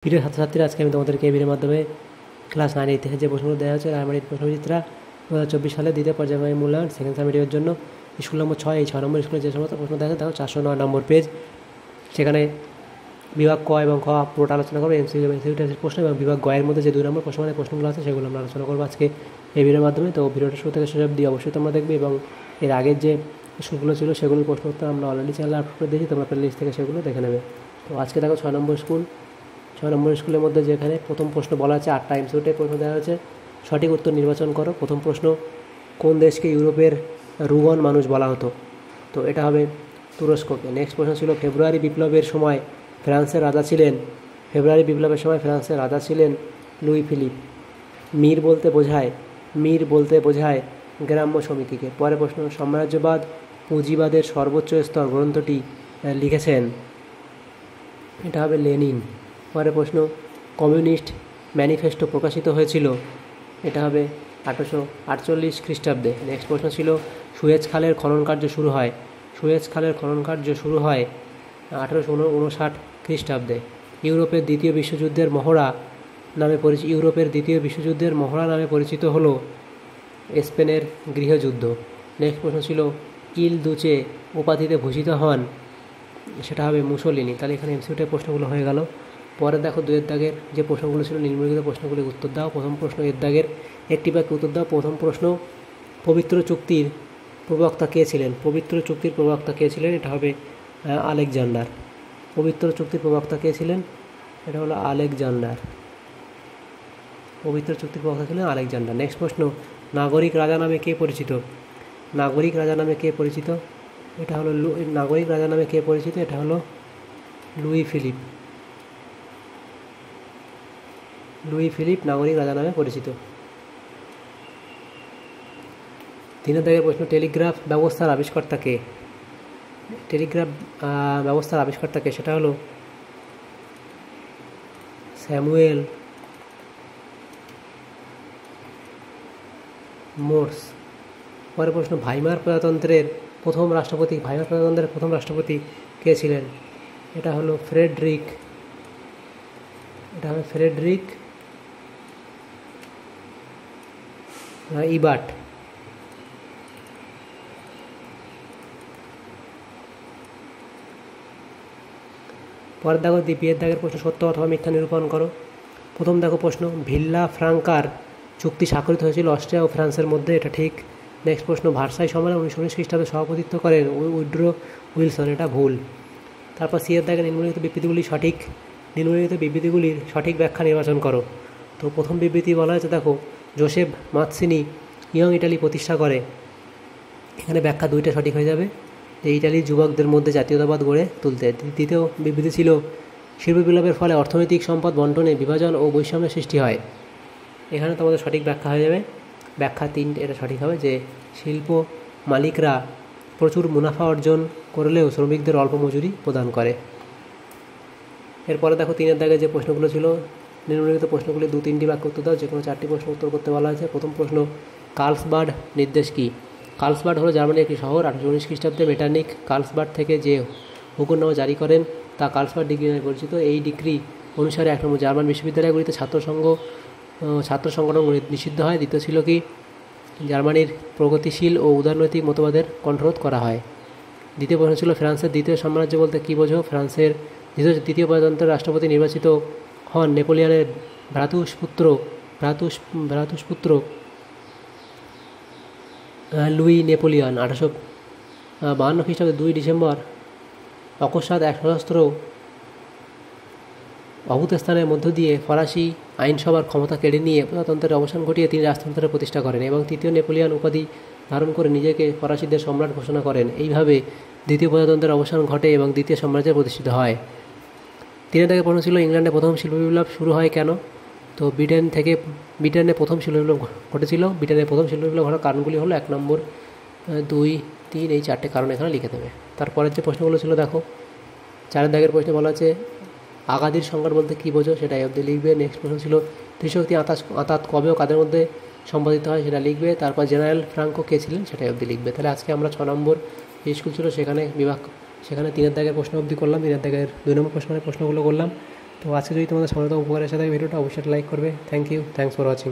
প্রিয় ছাত্রছাত্রীরা, আজকে আমি তোমাদেরকে এই ভিডিওর মাধ্যমে ক্লাস 9 ইতিহাসে যে প্রশ্নগুলো দেওয়া হচ্ছে রায়মাটির প্রশ্নবিচিত্রা 2024 সালে দ্বিতীয় পর্যায়ে মূল্যায়ন সেকেন্ড সাবমিটের জন্য স্কুল নম্বর 6 এই 6 নম্বর স্কুলে যে সমস্ত প্রশ্ন দেখা দেখো 409 নম্বর পেজ। সেখানে বিভাগ ক এবং খ পুরোটা আলোচনা করবো। এমসিকিউ টাইপের প্রশ্ন এবং বিভাগ গ এর মধ্যে যে 2 নম্বর প্রশ্নের প্রশ্নগুলো আছে সেগুলো আমরা আলোচনা করবো আজকে এই ভিডিওর মাধ্যমে। তো ভিডিওটা শুরু থেকে শেষ অবধি অবশ্যই তোমরা দেখবে এবং এর আগের যে স্কুলগুলো ছিল সেগুলোর প্রশ্ন উত্তর আমরা অলরেডি চ্যানেলে আপলোড করে দিয়েছি, তোমরা প্লে লিস্ট থেকে সেগুলো দেখে নেবে। তো আজকে দেখো 6 নম্বর স্কুলের মধ্যে যেখানে প্রথম প্রশ্ন বলা আছে 8টা এমসিকিউ টাইপ প্রশ্ন দেওয়া হয়েছে। সঠিক উত্তর নির্বাচন করো। প্রথম প্রশ্ন, কোন দেশকে ইউরোপের রুগন মানুষ বলা হতো? তো এটা হবে তুরস্ককে। নেক্সট প্রশ্ন ছিল ফেব্রুয়ারি বিপ্লবের সময় ফ্রান্সের রাজা ছিলেন লুই ফিলিপ। মীর বলতে বোঝায় গ্রাম্য সমিতিকে। পরের প্রশ্ন, সাম্রাজ্যবাদ পুঁজিবাদের সর্বোচ্চ স্তর গ্রন্থটি লিখেছেন? এটা হবে লেনিন। পরের প্রশ্ন, কমিউনিস্ট ম্যানিফেস্টো প্রকাশিত হয়েছিল? এটা হবে 1848 খ্রিস্টাব্দে। নেক্সট প্রশ্ন ছিল সুয়েজ খালের খনন কার্য শুরু হয় 1859 খ্রিস্টাব্দে। ইউরোপের দ্বিতীয় বিশ্বযুদ্ধের মহড়া নামে পরিচিত হলো স্পেনের গৃহযুদ্ধ। নেক্সট প্রশ্ন ছিল ইল দুচে উপাধিতে ভূষিত হন? সেটা হবে মুসোলিনি। তাহলে এখানে এমসিকিউ প্রশ্নগুলো হয়ে গেল। পরে দেখো 2 এর দাগের যে প্রশ্নগুলো ছিল নিম্নলিখিত প্রশ্নগুলির উত্তর দাও। প্রথম প্রশ্ন এর দাগের একটি বাক্যে উত্তর দাও। প্রথম প্রশ্ন, পবিত্র চুক্তির প্রবক্তা কে ছিলেন? এটা হবে আলেকজান্ডার। পবিত্র চুক্তির প্রবক্তা কে ছিলেন? এটা হলো আলেকজান্ডার। নেক্সট প্রশ্ন, নাগরিক রাজা নামে কে পরিচিত? এটা হলো লুই ফিলিপ নাগরিক রাজা নামে পরিচিত। 3 এর দাগের প্রশ্ন, টেলিগ্রাফ ব্যবস্থার আবিষ্কর্তা কে? সেটা হলো স্যামুয়েল মোর্স। পরের প্রশ্ন, ভাইমার প্রজাতন্ত্রের প্রথম রাষ্ট্রপতি কে ছিলেন? এটা হলো ফ্রেডরিক ইবার্ট। পরের দেখো দ্বিতীয় দাগের প্রশ্ন, সত্য অথবা মিথ্যা নিরূপণ করো। প্রথম দেখো প্রশ্ন, ভিল্লা ফ্রাঙ্কার চুক্তি স্বাক্ষরিত হয়েছিল অস্ট্রিয়া ও ফ্রান্সের মধ্যে? এটা ঠিক। নেক্সট প্রশ্ন, ভার্সাই সম্মেলন 1919 খ্রিস্টাব্দে সভাপতিত্ব করেন উইড্রো উইলসন? এটা ভুল। তারপর সি এর দাগে নিম্নলিখিত বিবৃতিগুলির সঠিক ব্যাখ্যা নির্বাচন করো। তো প্রথম বিবৃতি বলা হয়েছে, দেখো, জোসেফ মাৎসিনি ইয়ং ইটালি প্রতিষ্ঠা করে। এখানে ব্যাখ্যা 2টা সঠিক হয়ে যাবে, যে ইটালির যুবকদের মধ্যে জাতীয়তাবাদ গড়ে তুলতে। দ্বিতীয় বিবৃতি ছিল শিল্প বিপ্লবের ফলে অর্থনৈতিক সম্পদ বন্টনে বিভাজন ও বৈষম্যের সৃষ্টি হয়। এখানে তোমাদের সঠিক ব্যাখ্যা হয়ে যাবে, ব্যাখ্যা 3 এটা সঠিক হবে, যে শিল্প মালিকরা প্রচুর মুনাফা অর্জন করলেও শ্রমিকদের অল্প মজুরি প্রদান করে। এরপরে দেখো 3 এর দাগে যে প্রশ্নগুলো ছিল নিম্নলিখিত প্রশ্নগুলি 2-3টি বাক্য উত্তর দাও। যে কোনো 4টি প্রশ্ন উত্তর করতে বলা হয়েছে। প্রথম প্রশ্ন, কার্লসবাড নির্দেশ কি? কার্লসবাড হলো জার্মানির একটি শহর। 1819 খ্রিস্টাব্দে মেটারনিক কার্লসবাড থেকে যে হুকুমনামা জারি করেন তা কার্লসবাড ডিগ্রি নামে পরিচিত। এই ডিগ্রি অনুসারে 1 নম্বর, জার্মান বিশ্ববিদ্যালয়গুলিতে ছাত্র সংগঠন নিষিদ্ধ হয়। দ্বিতীয় ছিল কি, জার্মানির প্রগতিশীল ও উদারনৈতিক মতবাদের কণ্ঠরোধ করা হয়। দ্বিতীয় প্রশ্ন ছিল ফ্রান্সের দ্বিতীয় সাম্রাজ্য বলতে কী বোঝো? ফ্রান্সের দ্বিতীয় প্রজাতন্ত্রের রাষ্ট্রপতি নির্বাচিত হন নেপোলিয়নের ভ্রাতুষ্পুত্র লুই নেপোলিয়ন। 1852 খ্রিস্টাব্দে 2 ডিসেম্বর অকস্মাৎ এক সশস্ত্র অভূতস্থানের মধ্য দিয়ে ফরাসি আইনসভার ক্ষমতা কেড়ে নিয়ে প্রজাতন্ত্রের অবসান ঘটিয়ে তিনি রাজতন্ত্রের প্রতিষ্ঠা করেন এবং তৃতীয় নেপোলিয়ন উপাধি ধারণ করে নিজেকে ফরাসিদের সম্রাট ঘোষণা করেন। এইভাবে দ্বিতীয় প্রজাতন্ত্রের অবসান ঘটে এবং দ্বিতীয় সাম্রাজ্য প্রতিষ্ঠিত হয়। 3 দাগে প্রশ্ন ছিল ইংল্যান্ডে প্রথম শিল্প বিপ্লব শুরু হয় কেন? তো ব্রিটেনে প্রথম শিল্প বিপ্লব ঘটেছিল। ব্রিটেনে প্রথম শিল্প বিপ্লব ঘটার কারণগুলি হলো 1 নম্বর, 2, 3 এই 4টে কারণ এখানে লিখে দেবে। তারপরের যে প্রশ্নগুলো ছিল দেখো 4 দাগের প্রশ্নে বলা আছে আগাদির সংকট বলতে কী বোঝো? সেটা এই অবধি লিখবে। নেক্সট প্রশ্ন ছিল ত্রিশক্তি আঁতাত কবে ও কাদের মধ্যে সম্পাদিত হয়? সেটা লিখবে। তারপর জেনারেল ফ্রাঙ্কো কে ছিলেন? সেটাই অবধি লিখবে। তাহলে আজকে আমরা 6 নম্বর যে স্কুল ছিল সেখানে 3 দাগের প্রশ্ন অবধি করলাম। 3 দাগের 2 নম্বর প্রশ্নগুলো করলাম। তো আজকে যদি তোমাদের সামনে উপকার এসে থাকে ভিডিওটা অবশ্যই লাইক করবে। Thank you, thanks for watching.